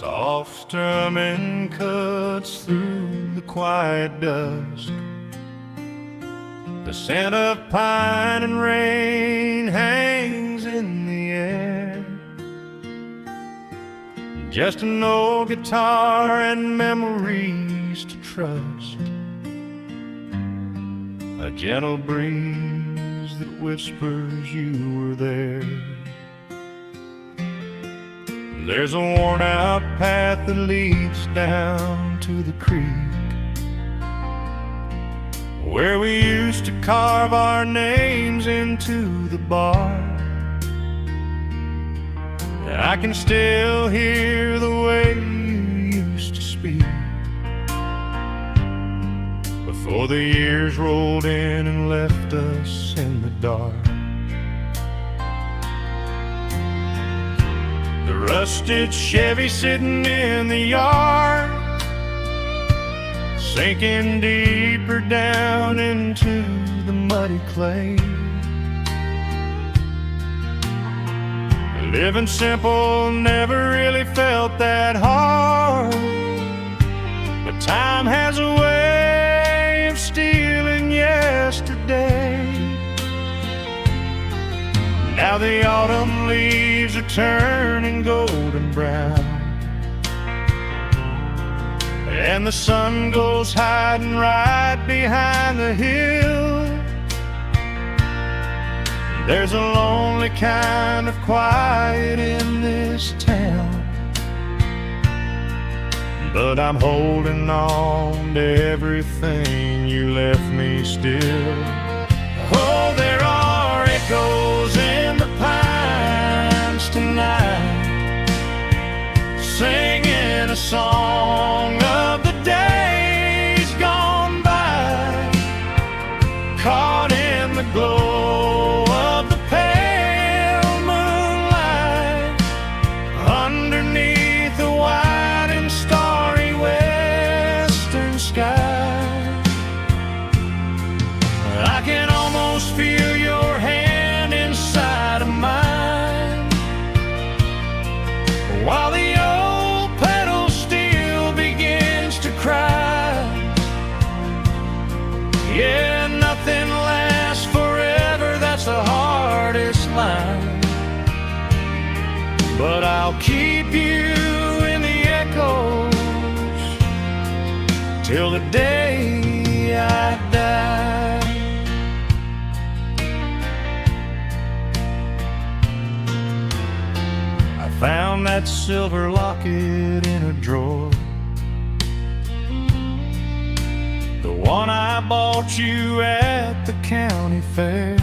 Soft strumming cuts through the quiet dusk. The scent of pine and rain hangs in the air. Just an old guitar and memories to trust. A gentle breeze that whispers you were there. There's a worn-out path that leads down to the creek, where we used to carve our names into the bark. And I can still hear the way you used to speak before the years rolled in and left us in the dark. The rusted Chevy sitting in the yard, sinking deeper down into the muddy clay. Living simple never really felt that hard, but time has a way of stealing yesterday. Now the autumn leaves are turning golden brown, and the sun goes hiding right behind the hill. There's a lonely kind of quiet in this town, but I'm holding on to everything you left me still. Oh, there are echoes in the pines tonight, singing a song of the days gone by, caught in the glow of the pale moonlight, underneath the wide and starry western sky. I can almost feel your hand inside of mine, while the old pedal steel begins to cry. Yeah, nothing lasts forever, that's the hardest line, but I'll keep you in the echoes till the day I die. I found that silver locket in a drawer, the one I bought you at the county fair.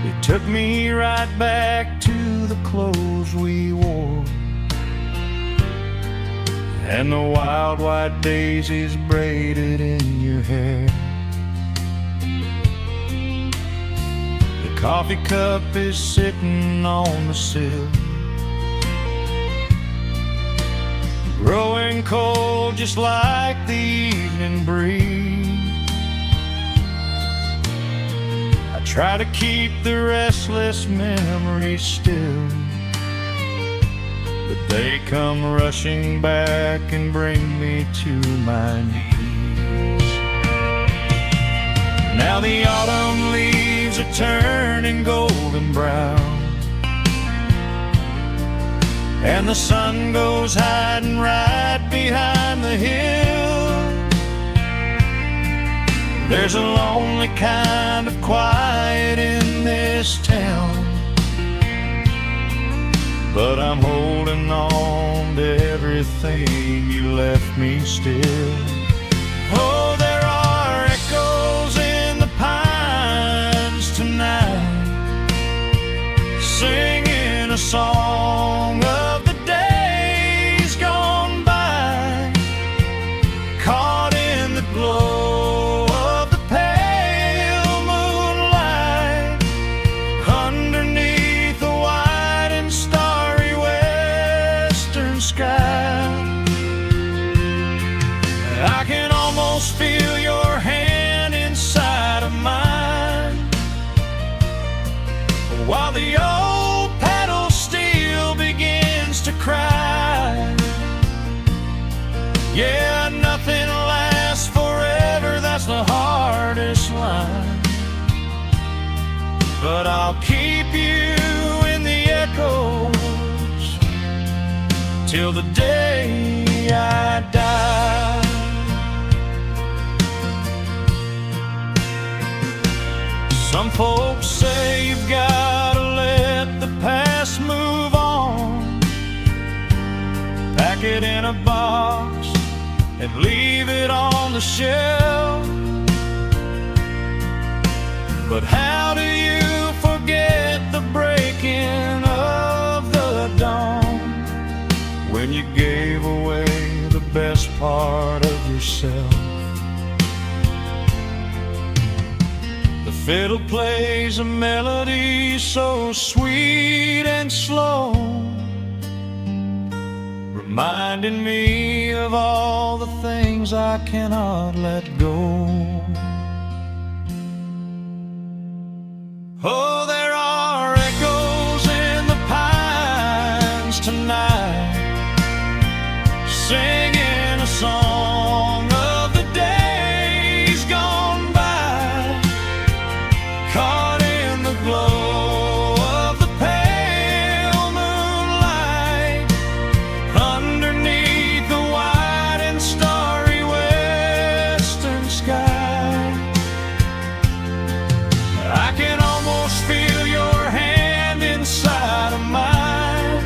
It took me right back to the clothes we wore, and the wild white daisies braided in your hair. The coffee cup is sitting on the sill, growing cold just like the evening breeze. I try to keep the restless memories still, but they come rushing back and bring me to my knees. Now the autumn leaves are turning golden brown, and the sun goes hiding right behind the hill. There's a lonely kind of quiet in this town, but I'm holding on to everything you left me still. Oh, there are echoes in the pines tonight, singing a song of the days gone by, caught in the glow of the pale moonlight, underneath the wide and starry western sky. I can almost feel your hand inside of mine, while the old pedal steel begins I'll keep you in the echoes till the day I die. Some folks say you've got to let the past move on, pack it in a box and leave it on the shelf. But how do you forget the breaking of the dawn, when you gave away the best part of yourself? The fiddle plays a melody so sweet and slow, reminding me of all the things I cannot let go. Oh, there are echoes in the pines tonight, singing a song of the days gone by, caught in the glow of the pale moonlight, underneath the wide and starry western sky. I can almost feel your hand inside of mine,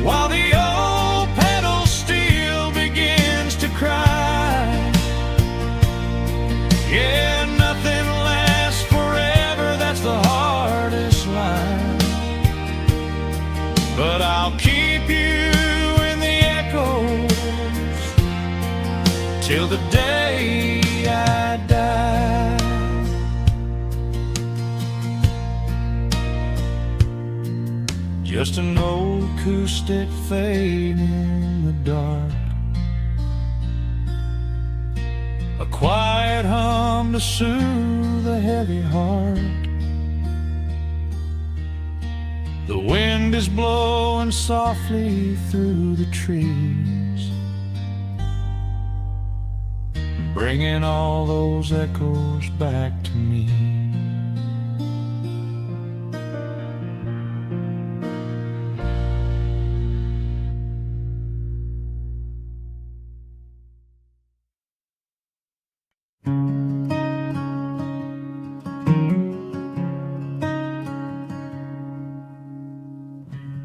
while the old pedal steel begins to cry. Yeah, nothing lasts forever, that's the hardest line. But I'll keep you in the echoes till the day I die. Just an old acoustic fade in the dark, a quiet hum to soothe a heavy heart. The wind is blowing softly through the trees, bringing all those echoes back to me.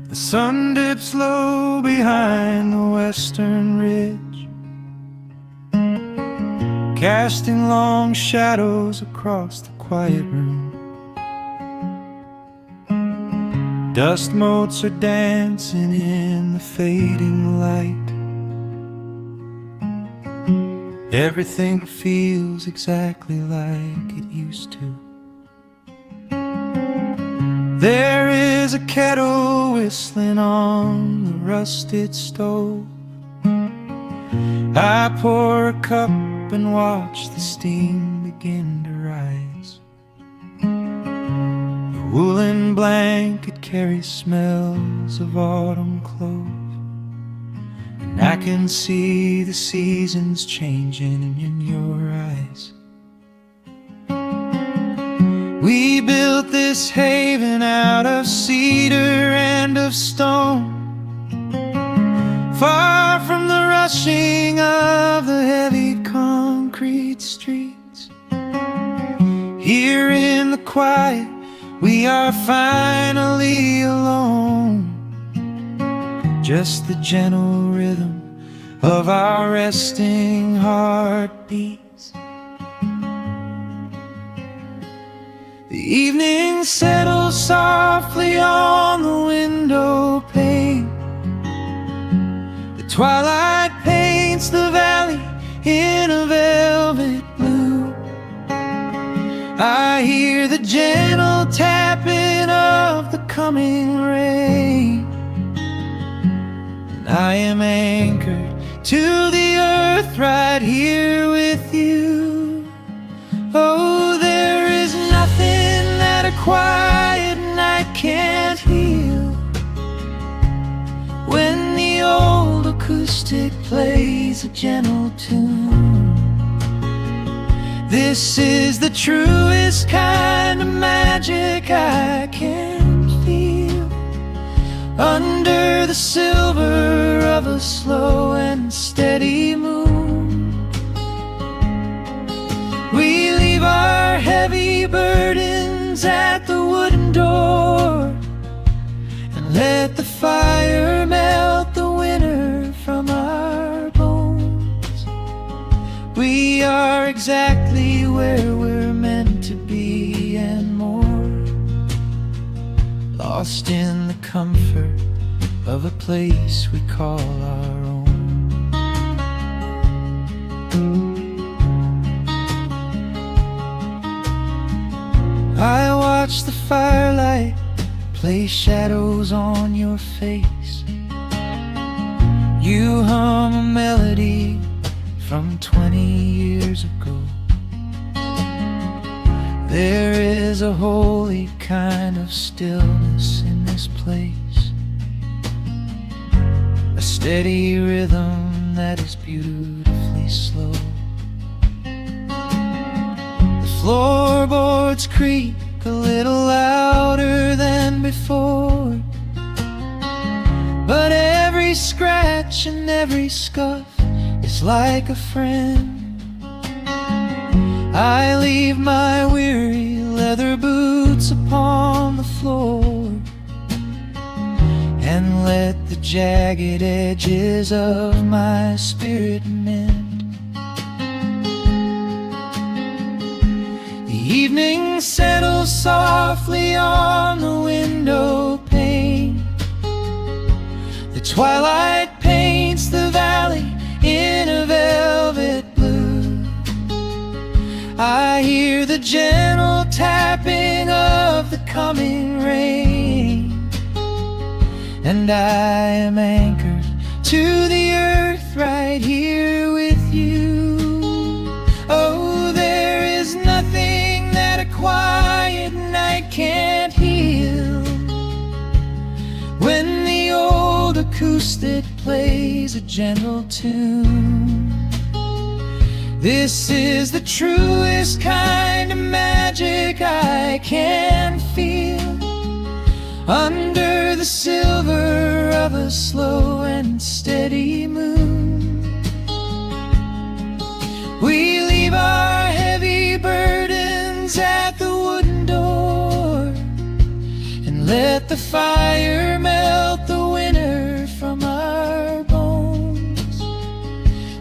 The sun dips low behind the western ridge, casting long shadows across the quiet room. Dust motes are dancing in the fading light. Everything feels exactly like it used to. There is a kettle whistling on the rusted stove. I pour a cup and watch the steam begin to rise. The woolen blanket carries smells of autumn clothes, and I can see the seasons changing in your eyes. We built this haven out of cedar and of stone, far from the rushing of the heavy concrete streets. Here in the quiet, we are finally alone, just the gentle rhythm of our resting heartbeats. The evening settles softly on the window pane. The twilight paints the valley in a velvet blue. I hear the gentle tapping of the coming rain, and I am anchored to the earth right here with you. Oh, there is nothing that a quiet night can't heal, when the old acoustic plays a gentle tune. This is the truest kind of magic I can feel. Under the silver of a slow and steady moon, we leave our heavy burdens at the wooden door, and let the fire melt the winter from our bones. We are exactly where we're meant to be and more, lost in the comfort of a place we call our own. I watch the firelight play shadows on your face. You hum a melody from 20 years ago. There is a holy kind of stillness in this place, a steady rhythm that is beautifully slow. The floorboards creak a little louder than before, but every scratch and every scuff is like a friend. I leave my weary leather boots upon the floor, and let the jagged edges of my spirit mend. The evening settles softly on the window pane. The twilight paints the valley in a velvet blue. I hear the gentle tapping of the coming rain, and I am anchored to the earth right here with you. Oh, there is nothing that a quiet night can't heal, when the old acoustic plays a gentle tune. This is the truest kind of magic I can feel, under the silver of a slow and steady moon. We leave our heavy burdens at the wooden door, and let the fire melt the winter from our bones.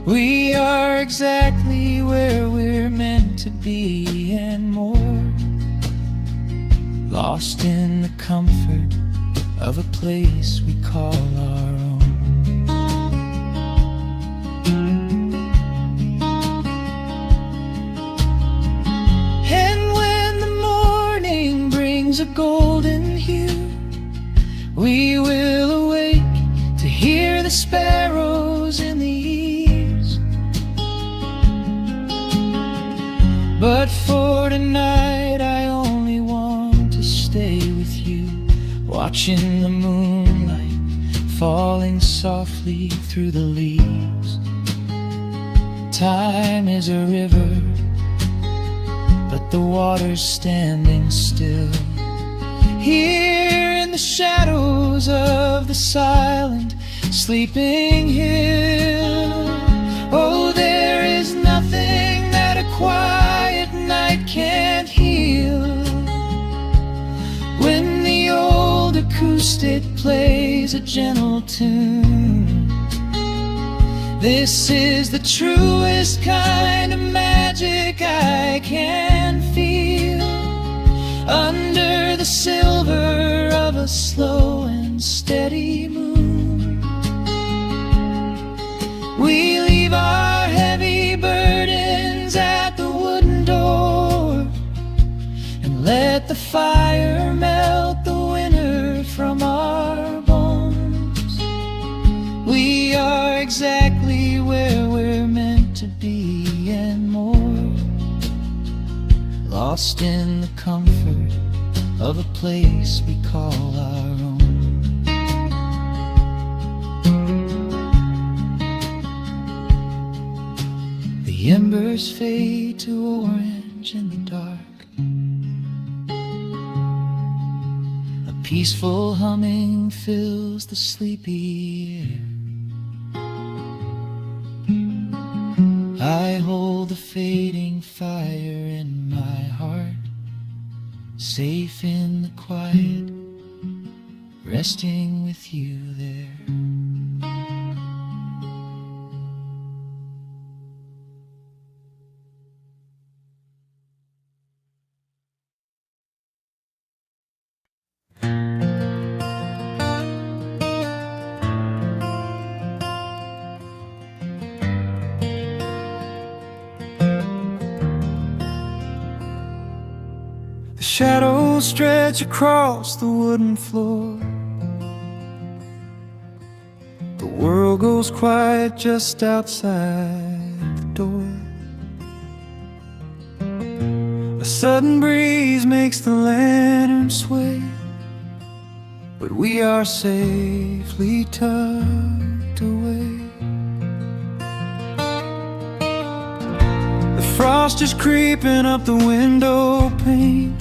We are exactly where we're meant to be and more, lost in the comfort of a place we call our own. And when the morning brings a golden hue, we will awake to hear the sparrows in the eaves. But for tonight I only want to stay with you, watching the moonlight falling softly through the leaves. Time is a river, but the water's standing still, here in the shadows of the silent sleeping hill. Oh, there is nothing that a quiet night can't heal, when the old acoustic plays a gentle tune. This is the truest kind of magic I can feel, under the silver of a slow and steady moon. We leave our heavy burdens at the wooden door, and let the fire melt the winter from our bones. We are exactly where we're meant to be and more, lost in the comfort of a place we call our own. The The embers fade to orange in the dark. A peaceful humming fills the sleepy air. I hold the fading fire in my heart, safe in the quiet, resting with you there. Shadows stretch across the wooden floor. The world goes quiet just outside the door. A sudden breeze makes the lantern sway, but we are safely tucked away. The frost is creeping up the window pane,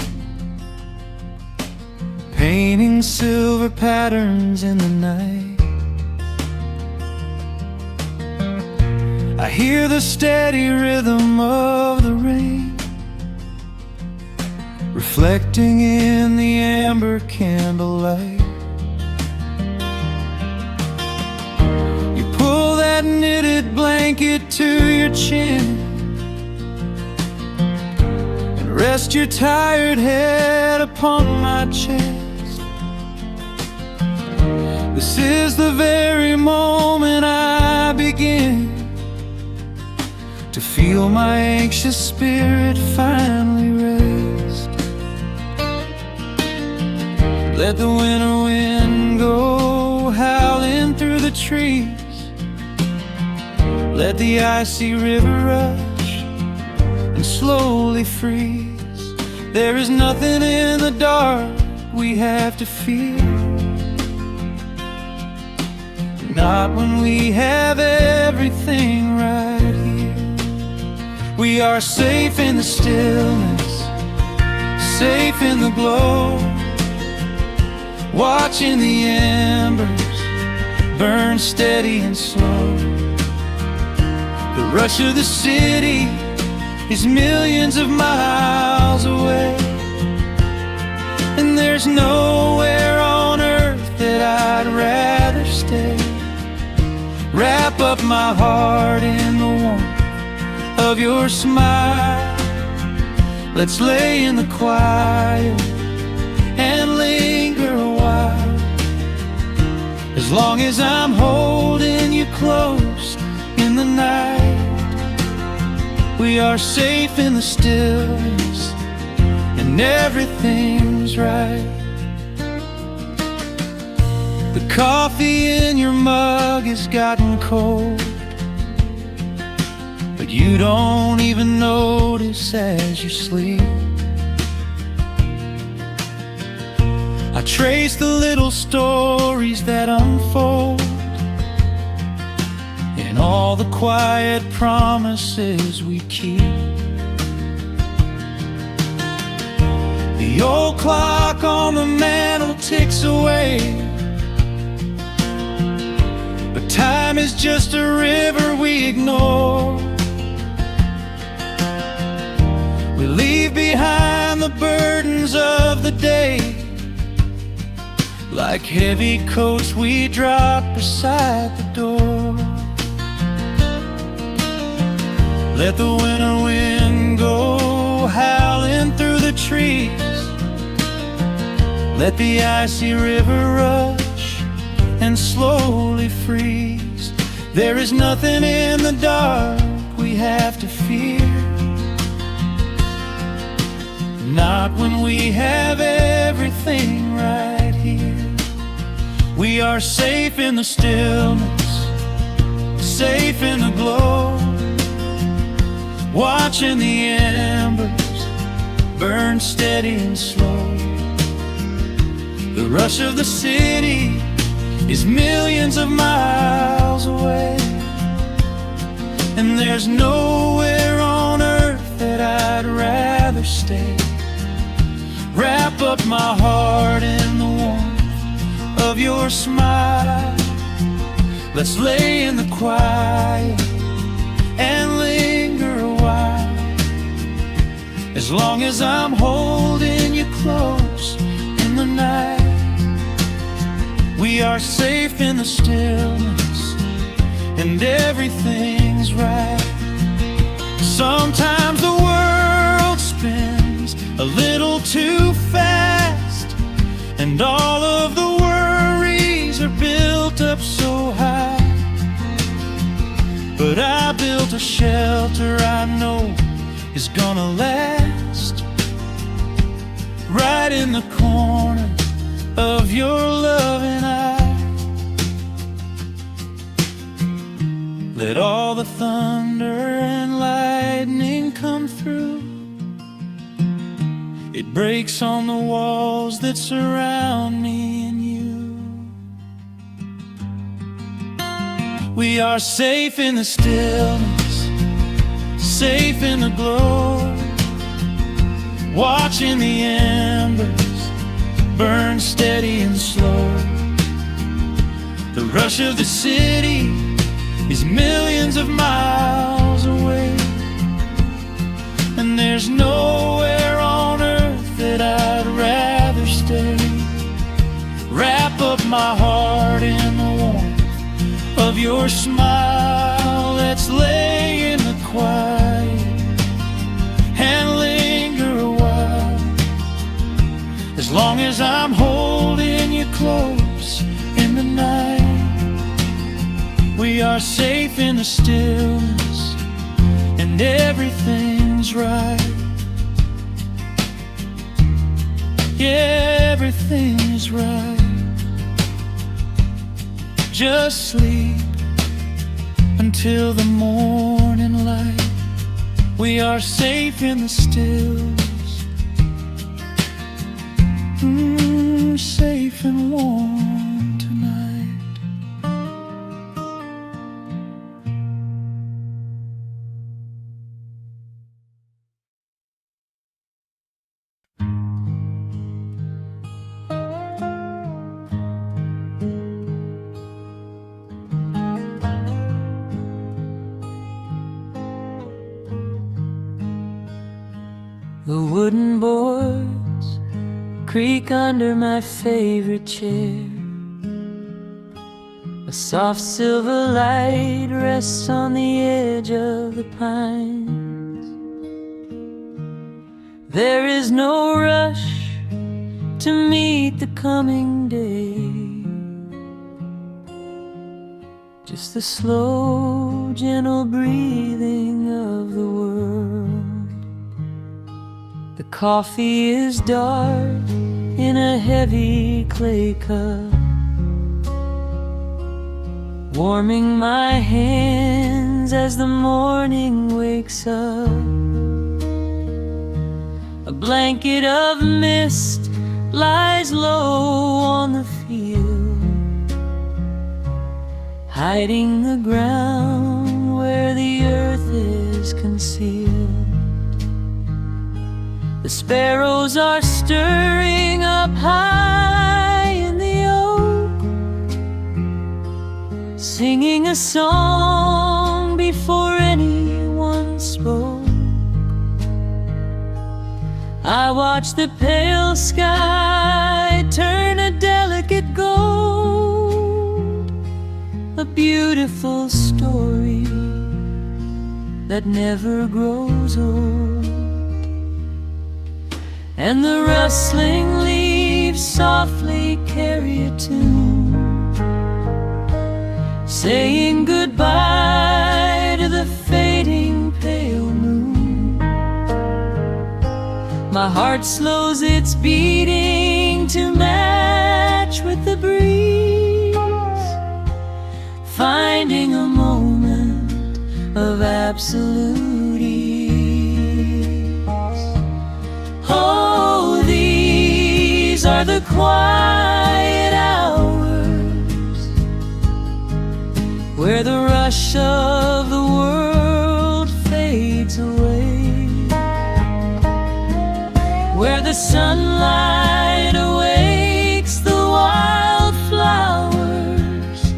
painting silver patterns in the night. I hear the steady rhythm of the rain, reflecting in the amber candlelight. You pull that knitted blanket to your chin and rest your tired head upon my chest. This is the very moment I begin to feel my anxious spirit finally rest. Let the winter wind go howling through the trees. Let the icy river rush and slowly freeze. There is nothing in the dark we have to fear, not when we have everything right here. We are safe in the stillness, safe in the glow, watching the embers burn steady and slow. The rush of the city is millions of miles away, and there's nowhere on earth that I'd rather stay. Wrap up my heart in the warmth of your smile. Let's lay in the quiet and linger a while. As long as I'm holding you close in the night, we are safe in the stillness and everything's right. The coffee in your mug has gotten cold, but you don't even notice as you sleep. I trace the little stories that unfold in all the quiet promises we keep. The old clock on the mantle ticks away, but time is just a river we ignore. We leave behind the burdens of the day, like heavy coats we drop beside the door. Let the winter wind go howling through the trees. Let the icy river rush and slowly freeze. There is nothing in the dark we have to fear, not when we have everything right here. We are safe in the stillness, safe in the glow, watching the embers burn steady and slow. The rush of the city is millions of miles away, and there's nowhere rather stay. Wrap up my heart in the warmth of your smile. Let's lay in the quiet and linger a while. As long as I'm holding you close in the night, we are safe in the stillness and everything's right. Sometimes the world spins a little too fast, and all of the worries are built up so high. But I built a shelter I know is gonna last, right in the corner of your loving eye. Let all the thunder and lightning come through. It breaks on the walls that surround me and you. We are safe in the stillness, safe in the glow, watching the embers burn steady and slow. The rush of the city is millions of miles away, and there's nowhere on earth that I'd rather stay. Wrap up my heart in the warmth of your smile. Let's lay in the quiet and linger a while. As long as I'm holding you close in the night, we are safe in the stillness and everything's right. Yeah, everything is right. Just sleep until the morning light. We are safe in the stillness, safe and warm tonight. The wooden boards creak under my favorite chair. A soft silver light rests on the edge of the pines. There is no rush to meet the coming day, just the slow, gentle breathing of the world. The coffee is dark in a heavy clay cup, warming my hands as the morning wakes up. A blanket of mist lies low on the field, hiding the ground where the earth is concealed. The sparrows are stirring up high in the oak, singing a song before anyone spoke. I watch the pale sky turn a delicate gold, a beautiful story that never grows old. And the rustling leaves softly carry a tune, saying goodbye to the fading pale moon. My heart slows its beating to match with the breeze, finding a moment of absolute ease. Oh, these are the quiet hours where the rush of the world fades away. where the sunlight awakes the wildflowers,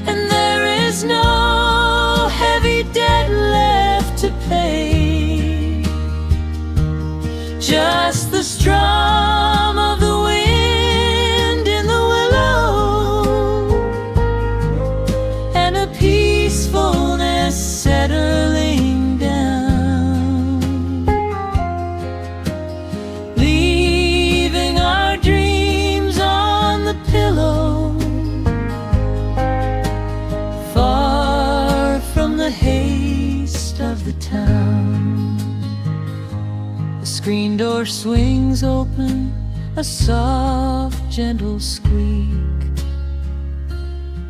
and there is no heavy debt left to pay, just the strum of the wind in the willow, and a peacefulness settling down, leaving our dreams on the pillow, far from the haste of the town. The screen door swings open, a soft, gentle squeak.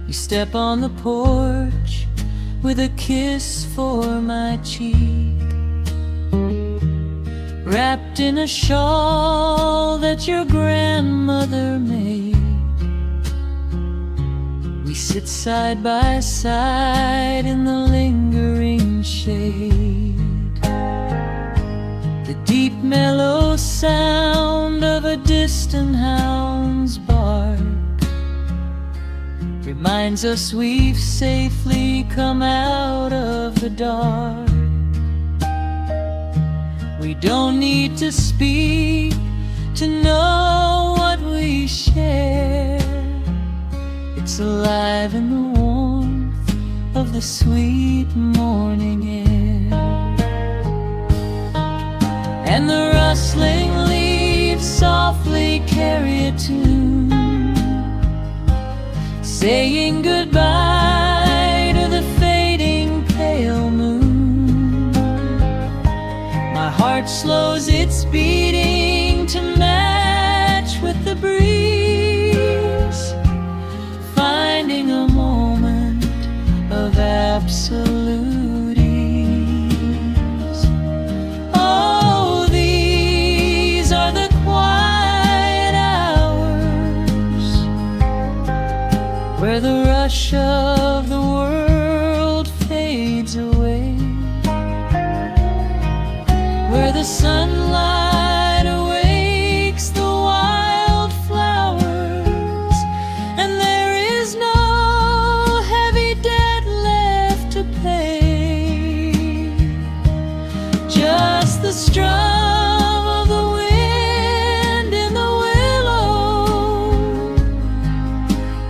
You step on the porch with a kiss for my cheek, wrapped in a shawl that your grandmother made. We sit side by side in the lingering shade. The deep mellow sound of a distant hound's bark reminds us we've safely come out of the dark. We don't need to speak to know what we share. It's alive in the warmth of the sweet morning air, and the rustling leaves softly carry a tune, saying goodbye to the fading pale moon. My heart slows its beating to match with the breeze, finding a moment of absolute ease. Oh, these are the quiet hours where the rush of the world fades away, where the sunlight awakes the wildflowers, and there is no heavy debt left to pay, just the strum of the wind in the willow,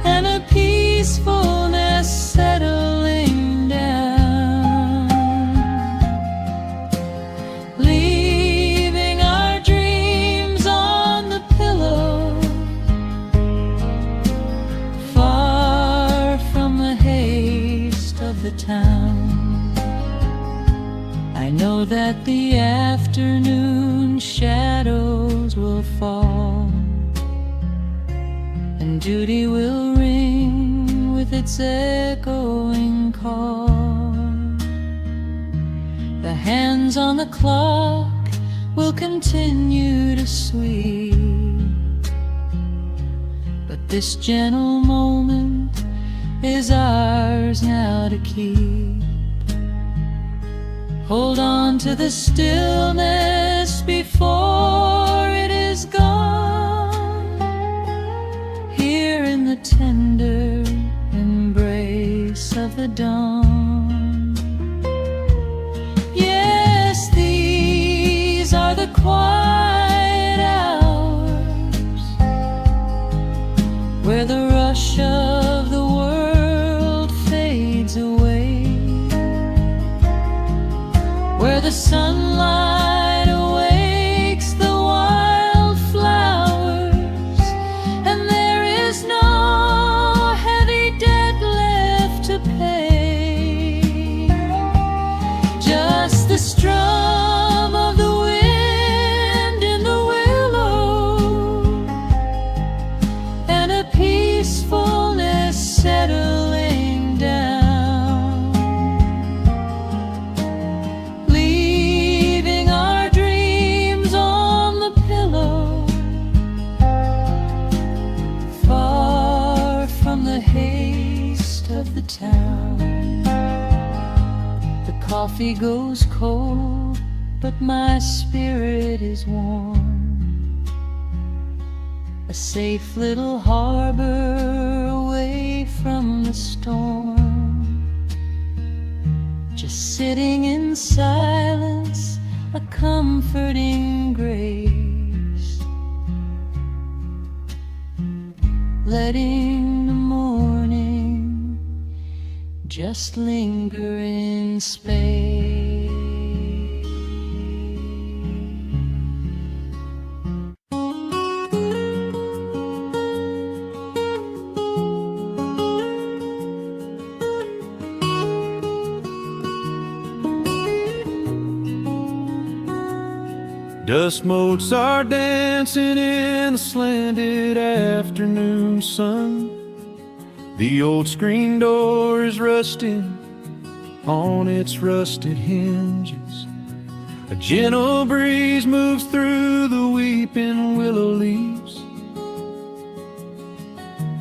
and a peacefulness settling down, leaving our dreams on the pillow, far from the haste of the town. I know that the afternoon shadows will fall, and duty will ring with its echoing call. The hands on the clock will continue to sweep, but this gentle moment is ours now to keep. Hold on to the stillness before it is gone, here in the tender embrace of the dawn. Yes, these are the quiet hours where the rush of the world fades away, where the sunlight awakes the wildflowers, and there is no heavy debt left to pay, just the strum of the wind in the willow, and a peacefulness settling down, leaving our dreams on the pillow, far from the haste of the town. The coffee goes cold, but my spirit is warm. a safe little harbor away from the storm. Just sitting in silence, a comforting grace, letting the morning just linger in space. Dust motes are dancing in the slanted afternoon sun. The old screen door is rusting on its rusted hinges. A gentle breeze moves through the weeping willow leaves.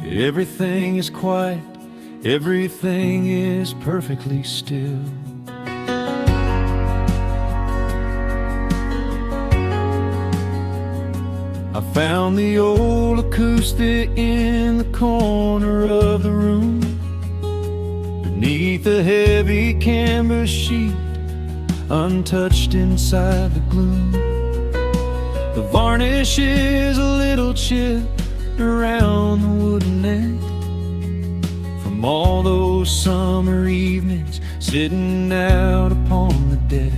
Everything is quiet, everything is perfectly still. I found the old acoustic in the corner of the room, beneath a heavy canvas sheet, untouched inside the gloom. The varnish is a little chipped around the wooden neck, from all those summer evenings sitting out upon the deck.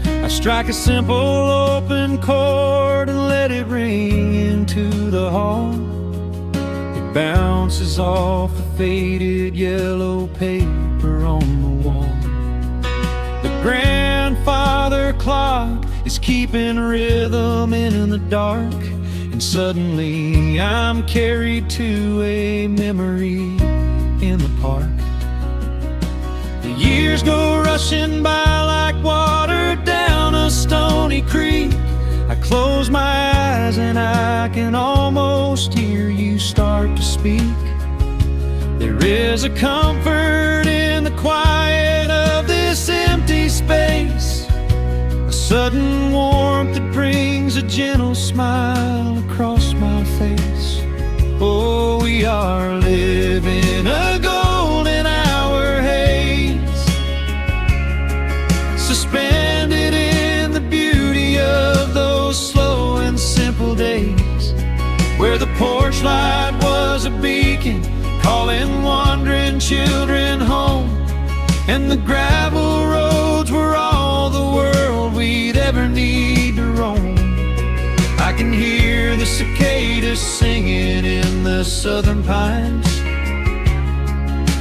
I strike a simple open chord and let it ring into the hall. It bounces off the faded yellow paper on the wall. The grandfather clock is keeping rhythm in the dark, and suddenly I'm carried to a memory in the park. The years go rushing by like water down a stony creek. I close my eyes and I can almost hear you start to speak. There is a comfort in the quiet of this empty space, a sudden warmth that brings a gentle smile across my face. Oh, we are living a golden hour haze, suspended in the beauty of those slow and simple days, where the porch light was a beacon calling wandering children home, and the gravel roads were all the world we'd ever need to roam. I can hear the cicadas singing in the southern pines.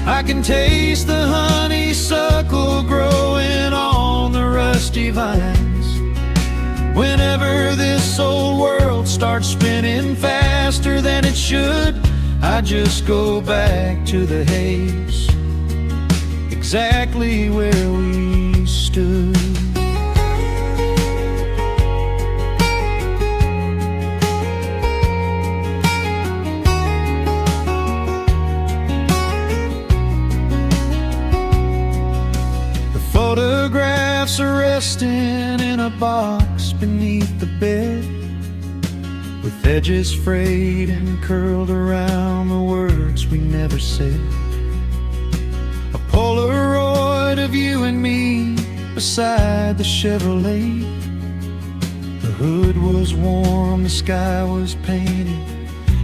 I can taste the honeysuckle growing on the rusty vines. Whenever this old world starts spinning faster than it should, I just go back to the haze, exactly where we stood. Photographs are resting in a box beneath the bed, with edges frayed and curled around the words we never said. A Polaroid of you and me beside the Chevrolet. The hood was warm, the sky was painted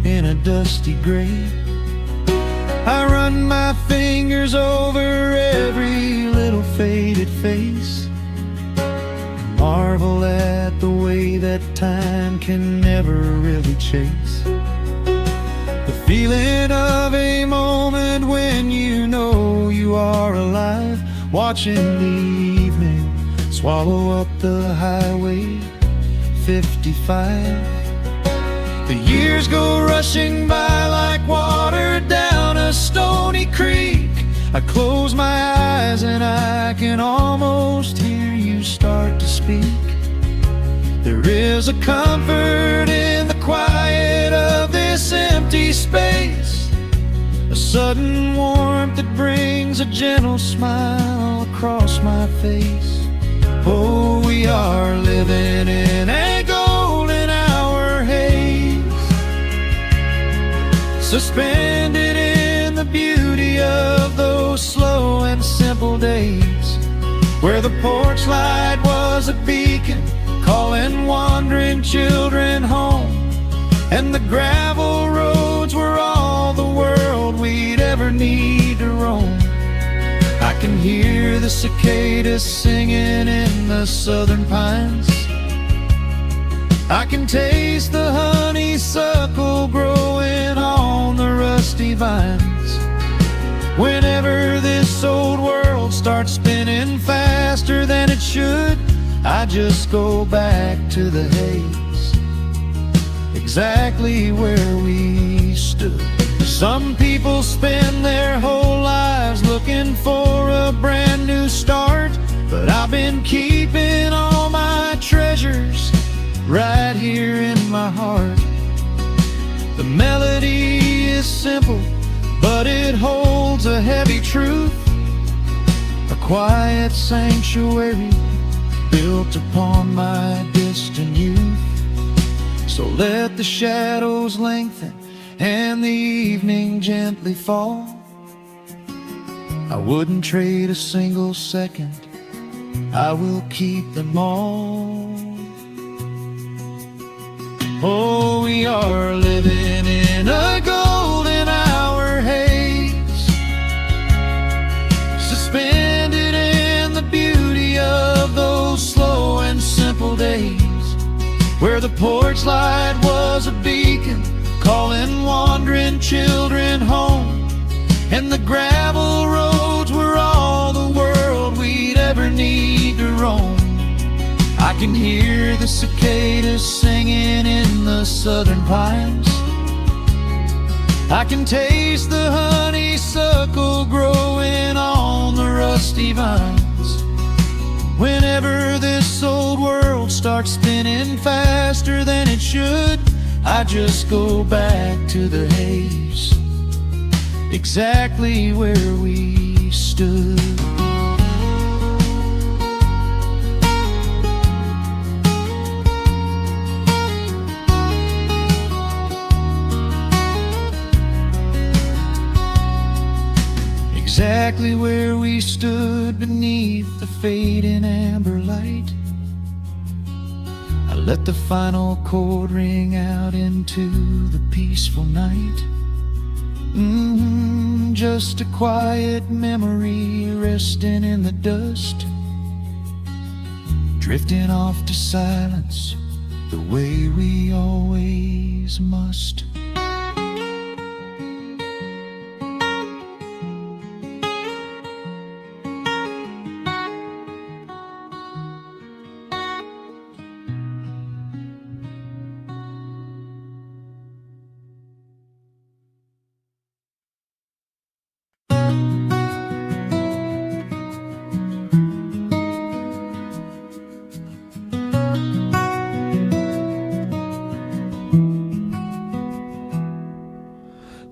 in a dusty gray. I run my fingers over every little faded face, marvel at the way that time can never really chase. The feeling of a moment when you know you are alive, watching the evening swallow up the highway 55. The years go rushing by like water down a stony creek. I close my eyes and I can almost hear you start to speak. There is a comfort in the quiet of this empty space, a sudden warmth that brings a gentle smile across my face. Oh, we are living in a golden hour haze, suspended in the beauty of those slow and simple days, where the porch light was a beacon calling wandering children home, and the gravel roads were all the world we'd ever need to roam. I can hear the cicadas singing in the southern pines. I can taste the honeysuckle growing on the rusty vines. Whenever this old world starts spinning faster than it should, I just go back to the haze, exactly where we stood. Some people spend their whole lives looking for a brand new start, but I've been keeping all my treasures right here in my heart. The melody is simple, but it holds a heavy truth, a quiet sanctuary built upon my distant youth. So let the shadows lengthen and the evening gently fall. I wouldn't trade a single second, I will keep them all. Oh, we are living in a golden hour haze, suspended in the beauty of those slow and simple days, where the porch light was a beacon calling wandering children home, and the gravel roads were all the world we'd ever need to roam. I can hear the cicadas singing in the southern pines. I can taste the honeysuckle growing on the rusty vines. Whenever this old world starts spinning faster than it should, I just go back to the haze, exactly where we stood. Exactly where we stood beneath the fading amber light. I let the final chord ring out into the peaceful night. Just a quiet memory resting in the dust, drifting off to silence the way we always must.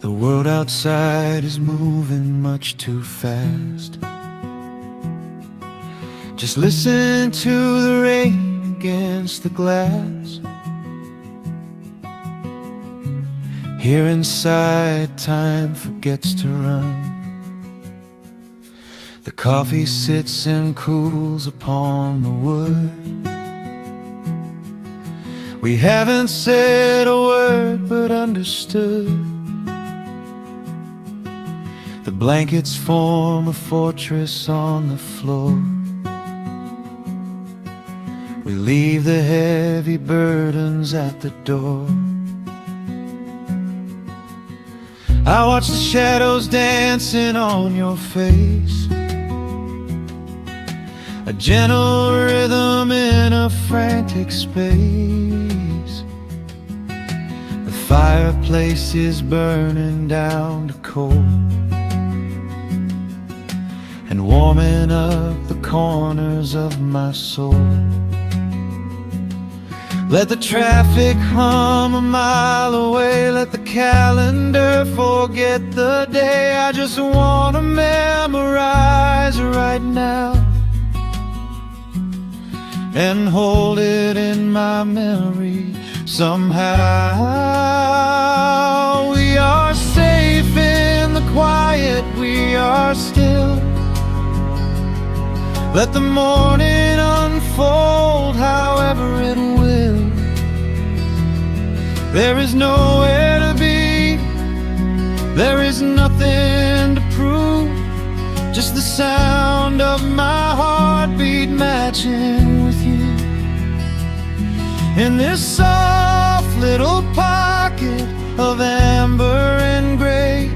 The world outside is moving much too fast. Just listen to the rain against the glass. Here inside, time forgets to run. The coffee sits and cools upon the wood. We haven't said a word but understood. The blankets form a fortress on the floor. We leave the heavy burdens at the door. I watch the shadows dancing on your face, a gentle rhythm in a frantic space. The fireplace is burning down to coal and warming up the corners of my soul. Let the traffic hum a mile away, let the calendar forget the day. I just want to memorize right now and hold it in my memory somehow. We are Let the morning unfold however it will. There is nowhere to be, there is nothing to prove, just the sound of my heartbeat matching with you. In this soft little pocket of amber and gray,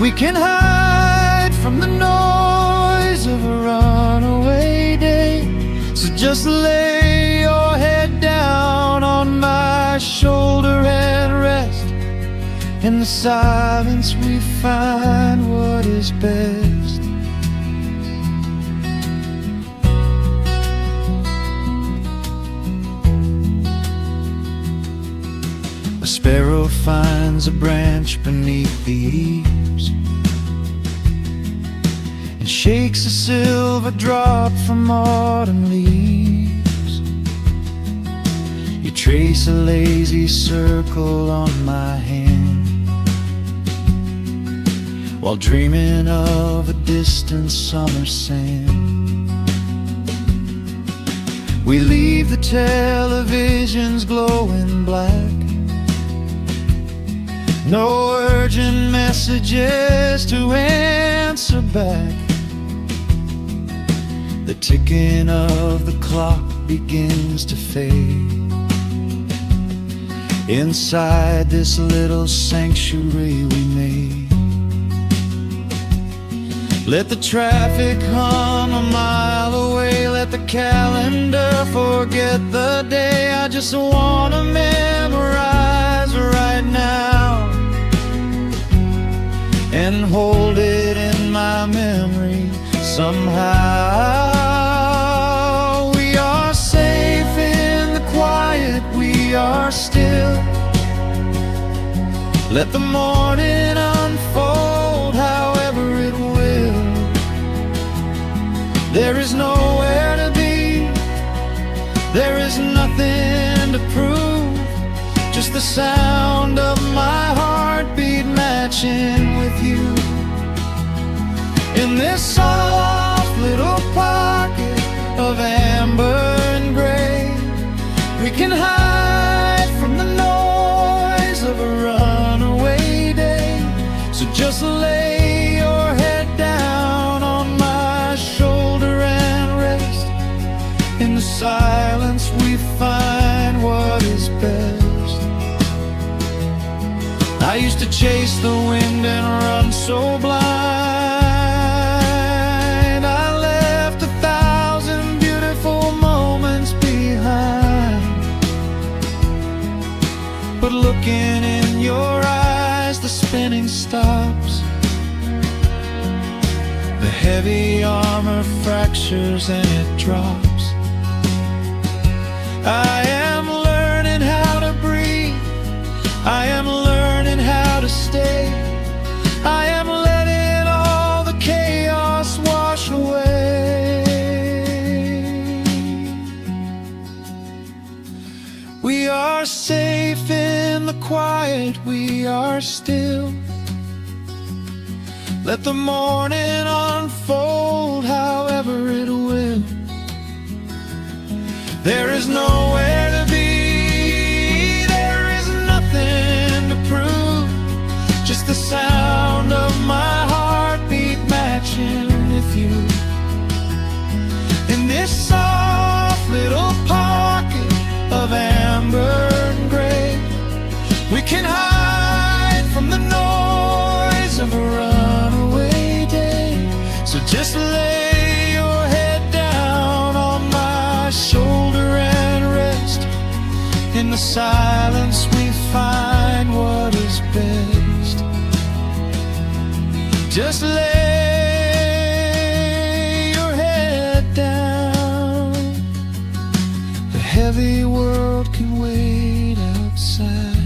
we can hide from the noise of a runaway day. So just lay your head down on my shoulder and rest. In the silence we find what is best. A sparrow finds a branch beneath the eaves and shakes a silver drop from autumn leaves. You trace a lazy circle on my hand while dreaming of a distant summer sand. We leave the televisions glowing black, no urgent messages to answer back. The ticking of the clock begins to fade inside this little sanctuary we made. Let the traffic hum a mile away, let the calendar forget the day. I just wanna memorize right now and hold it in my memory somehow. We are safe in the quiet, we are still. Let the morning unfold however it will. There is nowhere to be, there is nothing to prove, just the sound of my heartbeat matching with you. In this soft little pocket of amber and gray, we can hide from the noise of a runaway day. So just lay your head down on my shoulder and rest. In the silence we find what is best. I used to chase the wind and run so blind. I left 1,000 beautiful moments behind. But looking in your eyes, the spinning stops. The heavy armor fractures and it drops. I am learning how to breathe, I am learning how to stay. I am letting all the chaos wash away. We are safe in the quiet, we are still. Let the morning unfold however it will. There is nowhere to be, there is nothing to prove, just the sound of my heartbeat matching with you. In this soft little pocket of amber and gray, we can hide from the noise of a runaway day. So just lay your head down on my shoulder and rest. In the silence we find what is best. Just lay your head down. The heavy world can wait outside.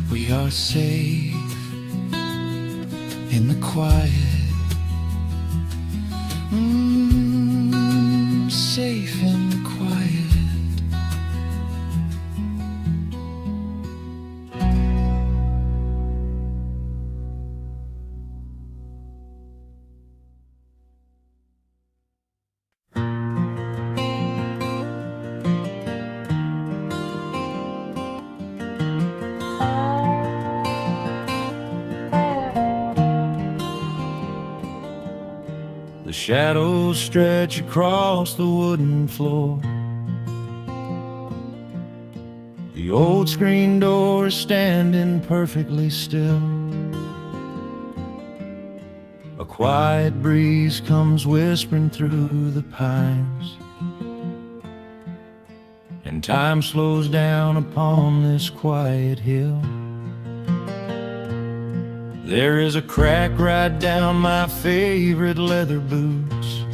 We are safe in the quiet. Safe in the quiet. shadows stretch across the wooden floor. The old screen door is standing perfectly still. A quiet breeze comes whispering through the pines, and time slows down upon this quiet hill. There is a crack right down my favorite leather boots,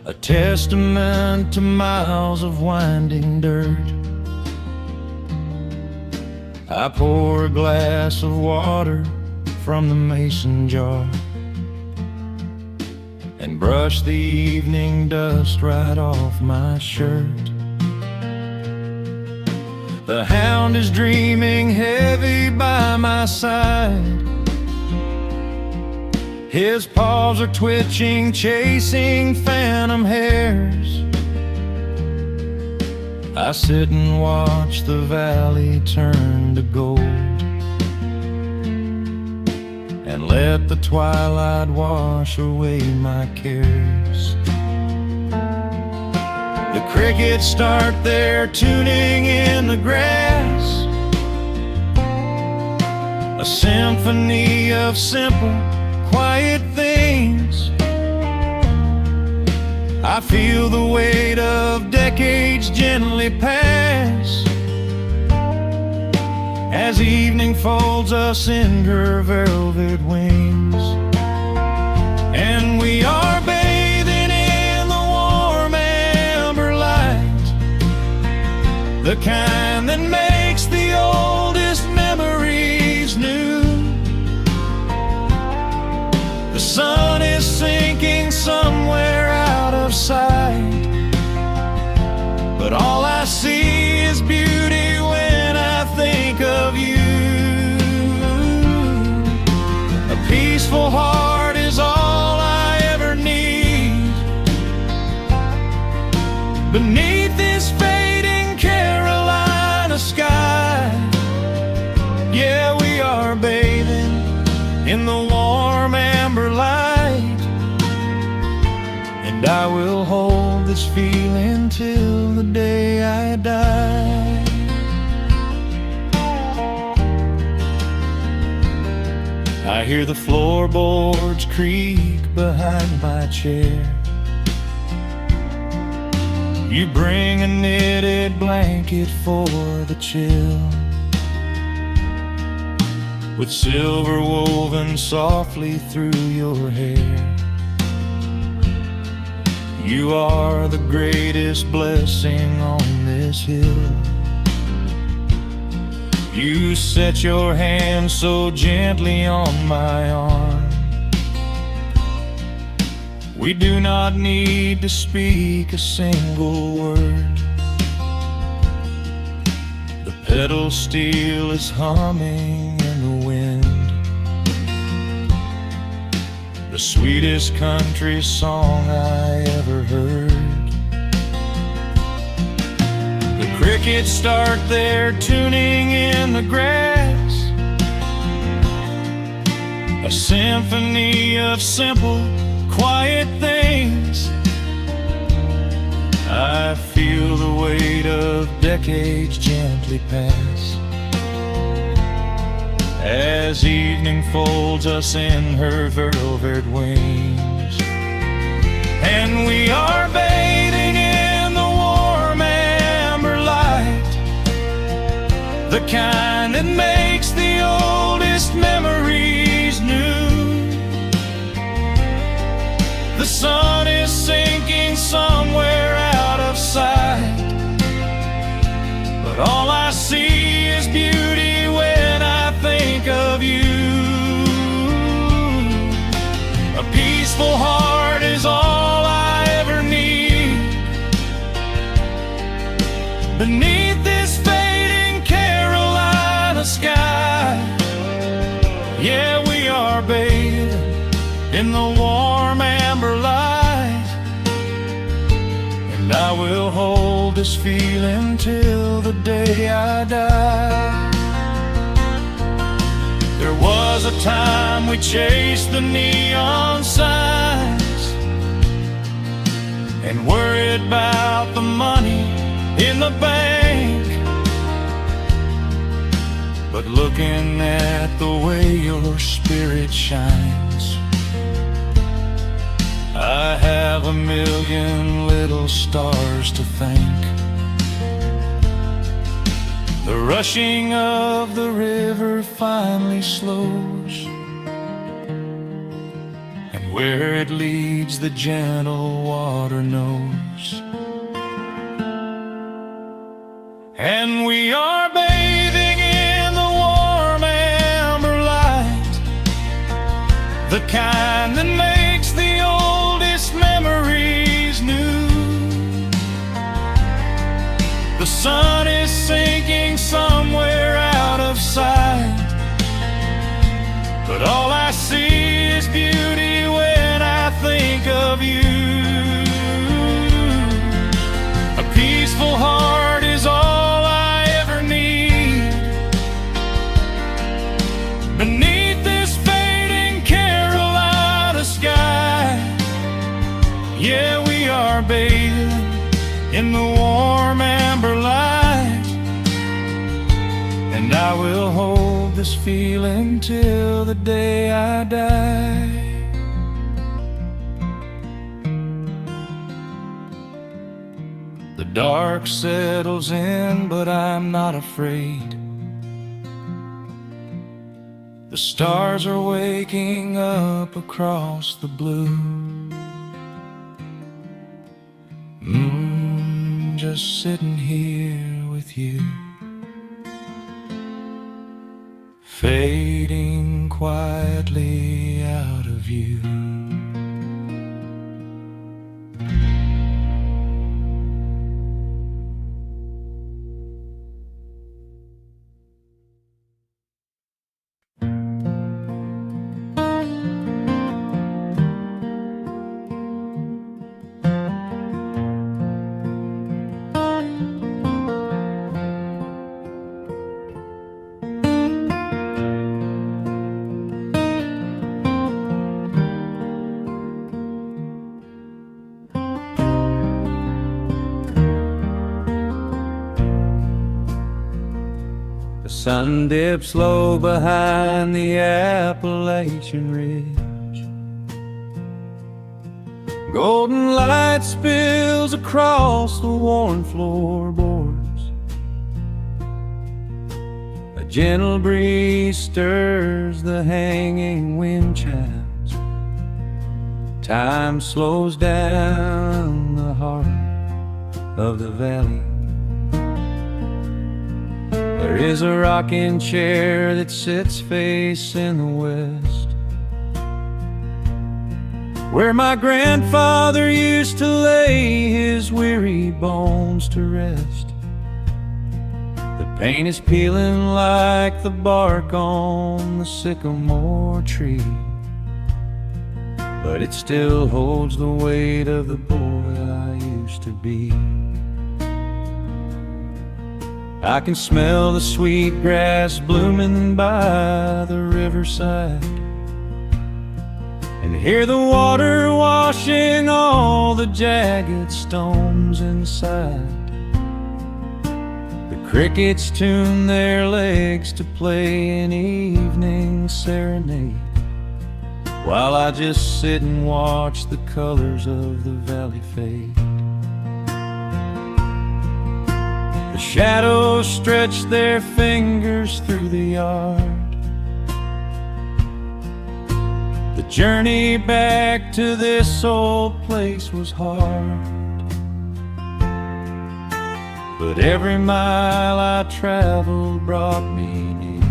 a testament to miles of winding dirt. I pour a glass of water from the mason jar and brush the evening dust right off my shirt. The hound is dreaming heavy by my side. His paws are twitching, chasing phantom hares. I sit and watch the valley turn to gold, and let the twilight wash away my cares. The crickets start their tuning in the grass, a symphony of simple, quiet things. I feel the weight of decades gently pass, as evening folds us in her velvet wings. And we are bathing in the warm amber light, the kind that makes the oldest memories new. The sun is sinking somewhere out of sight, but all I see is beauty when I think of you. A peaceful heart is all I ever need. Beneath this fading Carolina sky, yeah, we are bathing in the warm amber light. And I will hold this feeling till the day I die. I hear the floorboards creak behind my chair. You bring a knitted blanket for the chill, with silver woven softly through your hair. You are the greatest blessing on this hill. You set your hand so gently on my arm. We do not need to speak a single word. The pedal steel is humming in the wind, the sweetest country song I ever heard. The crickets start their tuning in the grass, a symphony of simple, quiet things. I feel the weight of decades gently pass, as evening folds us in her velvet wings. And we are bathing in the warm amber light, the kind that makes the oldest memories new. The sun is sinking somewhere out of sight, but all I see is beauty when I think of you. A peaceful heart is all I ever need. Beneath this fading Carolina sky, yeah, we are bathing in the warm amber light. And I will hold this feeling till the day I die. There was a time we chased the neon signs and worried about the money in the bank. But looking at the way your spirit shines, I have a million little stars to thank. The rushing of the river finally slows, and where it leads the gentle water knows. And we are bathing in the warm amber light, the kind that makes the oldest memories new. The sun is sinking somewhere out of sight, but all I see is beauty when I think of you. A peaceful heart is all I ever need. Beneath this fading Carolina sky, yeah, we are bathing in the warm amber light, and I will hold this feeling till the day I die. The dark settles in, but I'm not afraid. The stars are waking up across the blue. Just sitting here with you, fading quietly out of view. The sun dips low behind the Appalachian Ridge. Golden light spills across the worn floorboards. A gentle breeze stirs the hanging wind chimes. Time slows down the heart of the valley. There is a rocking chair that sits facing the west, where my grandfather used to lay his weary bones to rest. The paint is peeling like the bark on the sycamore tree, but it still holds the weight of the boy I used to be. I can smell the sweet grass blooming by the riverside, and hear the water washing all the jagged stones inside. The crickets tune their legs to play an evening serenade, while I just sit and watch the colors of the valley fade. The shadows stretch their fingers through the yard. The journey back to this old place was hard, but every mile I traveled brought me near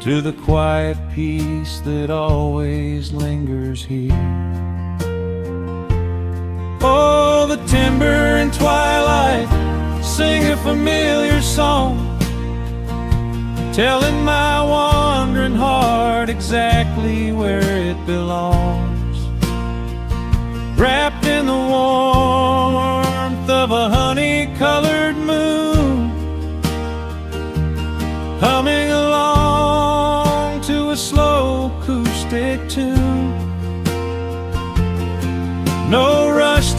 to the quiet peace that always lingers here. Oh, the timber and twilight sing a familiar song, telling my wandering heart exactly where it belongs. Wrapped in the warmth of a honey-colored moon, humming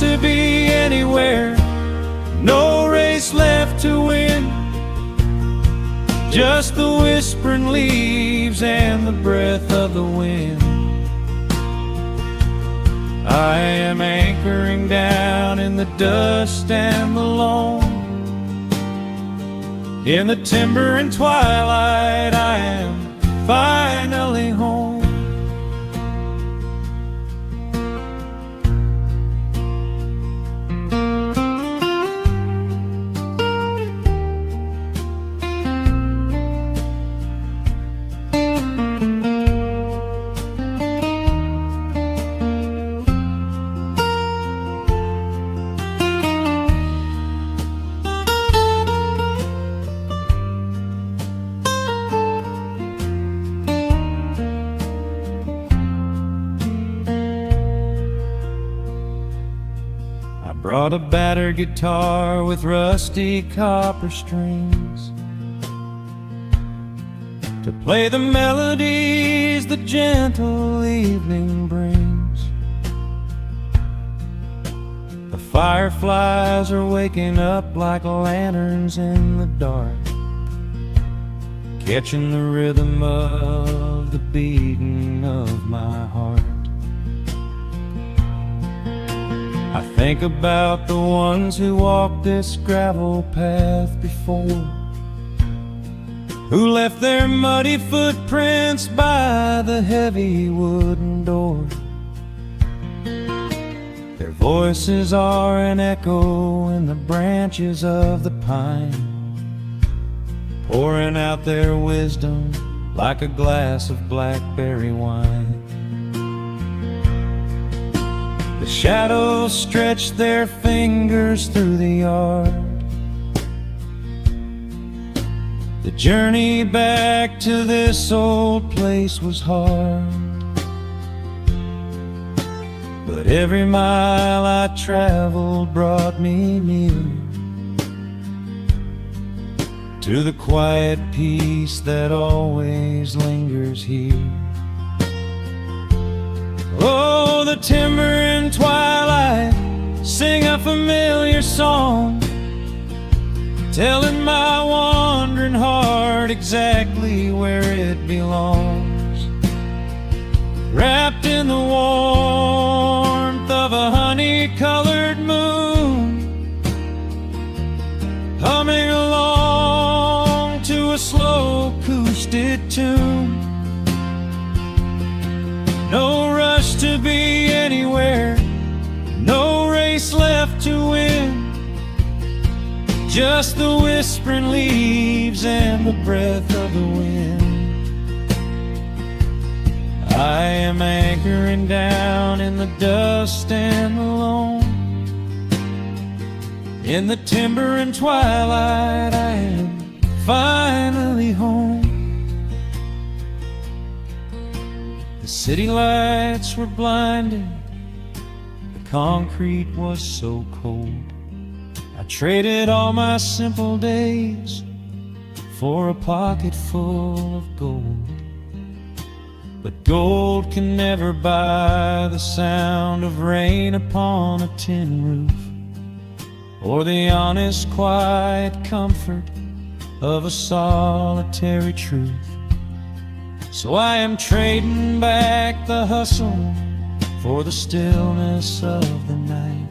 to be anywhere, no race left to win. Just the whispering leaves and the breath of the wind. I am anchoring down in the dust and the loam. In the timber and twilight, I am finally home. Brought a battered guitar with rusty copper strings to play the melodies the gentle evening brings. The fireflies are waking up like lanterns in the dark, catching the rhythm of the beating of my heart. I think about the ones who walked this gravel path before, who left their muddy footprints by the heavy wooden door. Their voices are an echo in the branches of the pine, pouring out their wisdom like a glass of blackberry wine. The shadows stretch their fingers through the yard. The journey back to this old place was hard, but every mile I traveled brought me near to the quiet peace that always lingers here. Oh, the timber and twilight sing a familiar song, telling my wandering heart exactly where it belongs. Wrapped in the warmth of a honey-colored moon, humming along to a slow acoustic tune. No rush to be anywhere, no race left to win. Just the whispering leaves and the breath of the wind. I am anchoring down in the dust and the loam. In the timber and twilight, I am finally home. The city lights were blinding, the concrete was so cold. I traded all my simple days for a pocket full of gold. But gold can never buy the sound of rain upon a tin roof, or the honest, quiet comfort of a solitary truth. So I am trading back the hustle for the stillness of the night,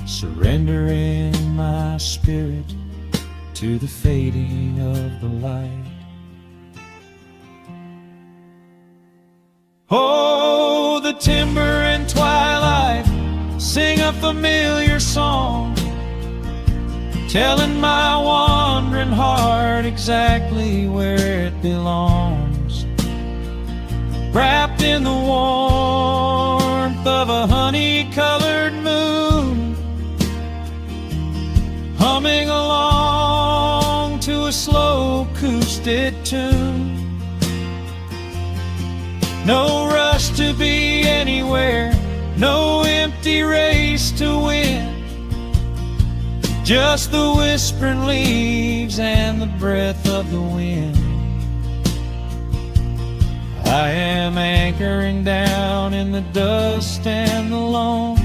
surrendering my spirit to the fading of the light. Oh, the timber and twilight sing a familiar song, telling my wandering heart exactly where it belongs. Wrapped in the warmth of a honey-colored moon, humming along to a slow acoustic tune. No rush to be anywhere, no empty race to win. Just the whispering leaves and the breath of the wind. I am anchoring down in the dust and the loam.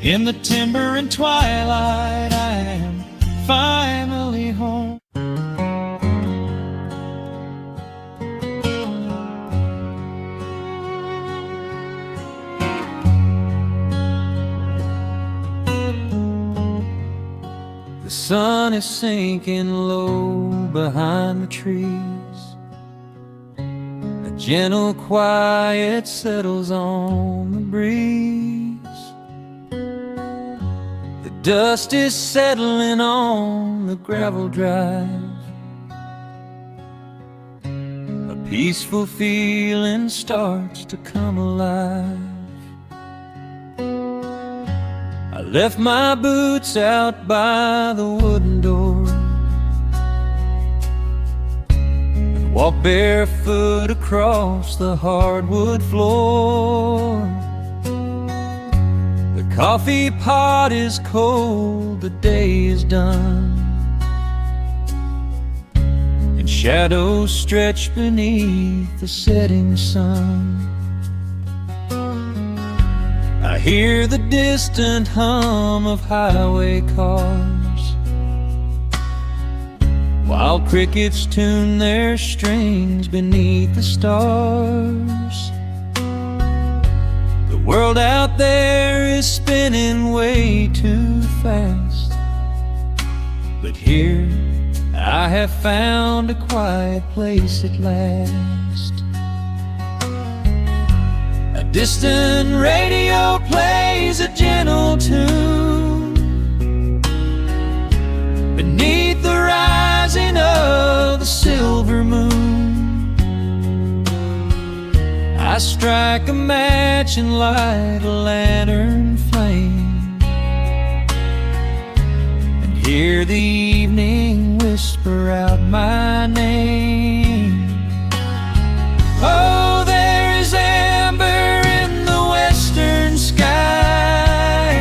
In the timber and twilight, I am finally home. The sun is sinking low behind the trees. A gentle quiet settles on the breeze. The dust is settling on the gravel drive. A peaceful feeling starts to come alive. I left my boots out by the wooden door and walked barefoot across the hardwood floor. The coffee pot is cold, the day is done, and shadows stretch beneath the setting sun. I hear the distant hum of highway cars, while crickets tune their strings beneath the stars. The world out there is spinning way too fast, but here I have found a quiet place at last. A distant radio plays a gentle tune beneath the rising of the silver moon. I strike a match and light a lantern flame, and hear the evening whisper out my name. Oh, there is amber in the western sky,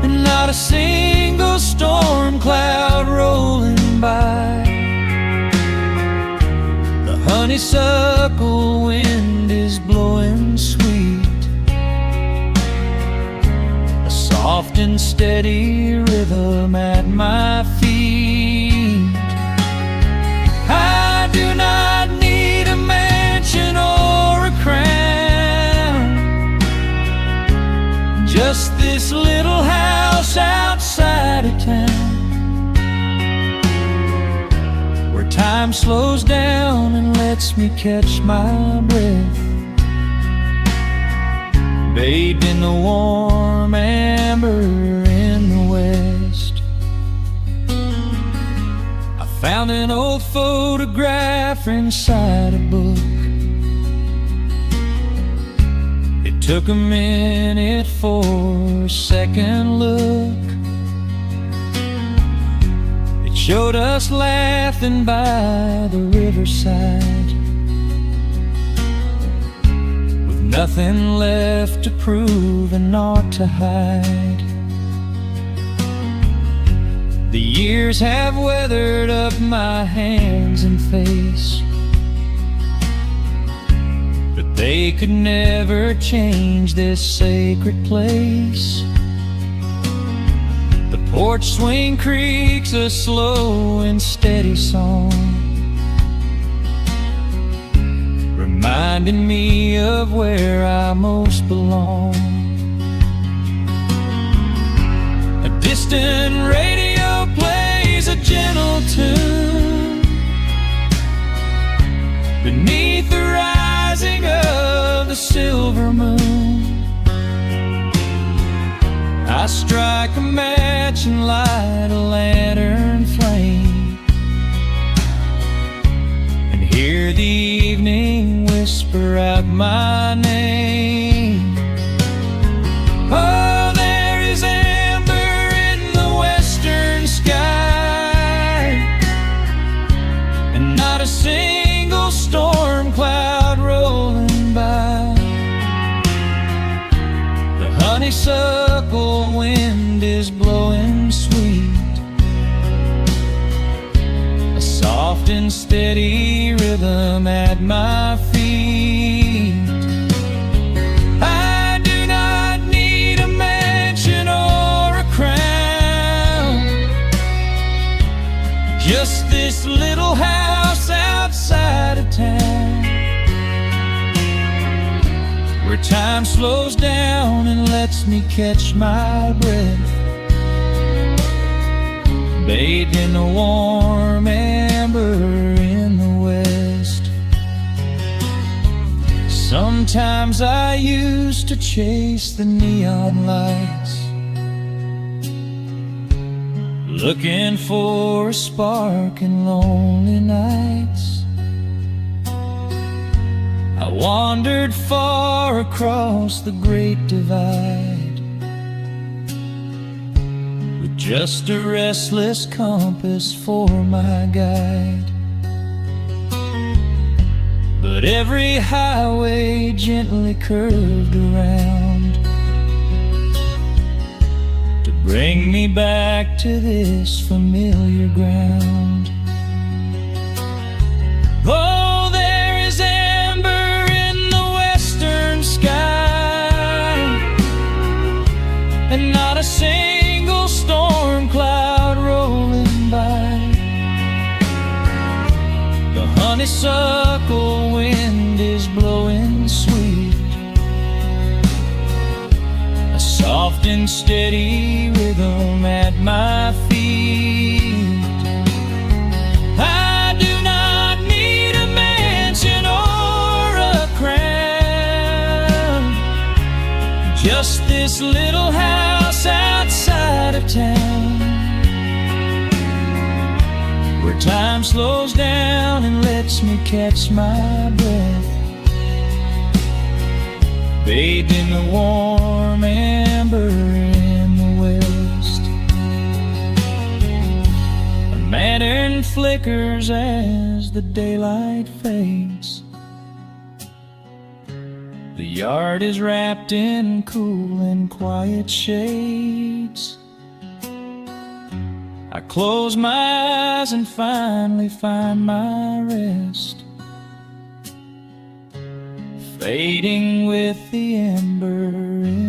and not a single storm cloud rolling by. The honeysuckle wind is blowing sweet, a soft and steady rhythm at my feet. I do not need a mansion or a crown, just this little house outside of town, where time slows down and lets me catch my breath, bathed in the warm amber in the west. I found an old photograph inside a book. It took a minute for a second look. It showed us laughing by the riverside, with nothing left to prove and naught to hide. The years have weathered up my hands and face, but they could never change this sacred place. The porch swing creaks a slow and steady song, reminding me of where I most belong. A distant radio plays a gentle tune beneath the rising of the silver moon. I strike a match and light a lantern flame, and hear the evening whisper out my name. Oh, there is amber in the western sky, and not a single storm cloud rolling by. The honeysuckle wind is blowing sweet, a soft and steady rhythm at my feet. I do not need a Time slows down and lets me catch my breath, bathed in the warm amber in the west. Sometimes I used to chase the neon lights, looking for a spark in lonely nights. I wandered far across the great divide, with just a restless compass for my guide. But every highway gently curved around to bring me back to this familiar ground. Oh, there is amber in the western sky, and not a single storm cloud rolling by. The honeysuckle wind is blowing sweet, a soft and steady rhythm at my feet. I do not need a mansion or a crown, just this little house outside of town, where time slows down and lets me catch my breath, bathed in the warm amber in the west. A lantern flickers as the daylight fades. The yard is wrapped in cool and quiet shades. I close my eyes and finally find my rest, fading with the ember in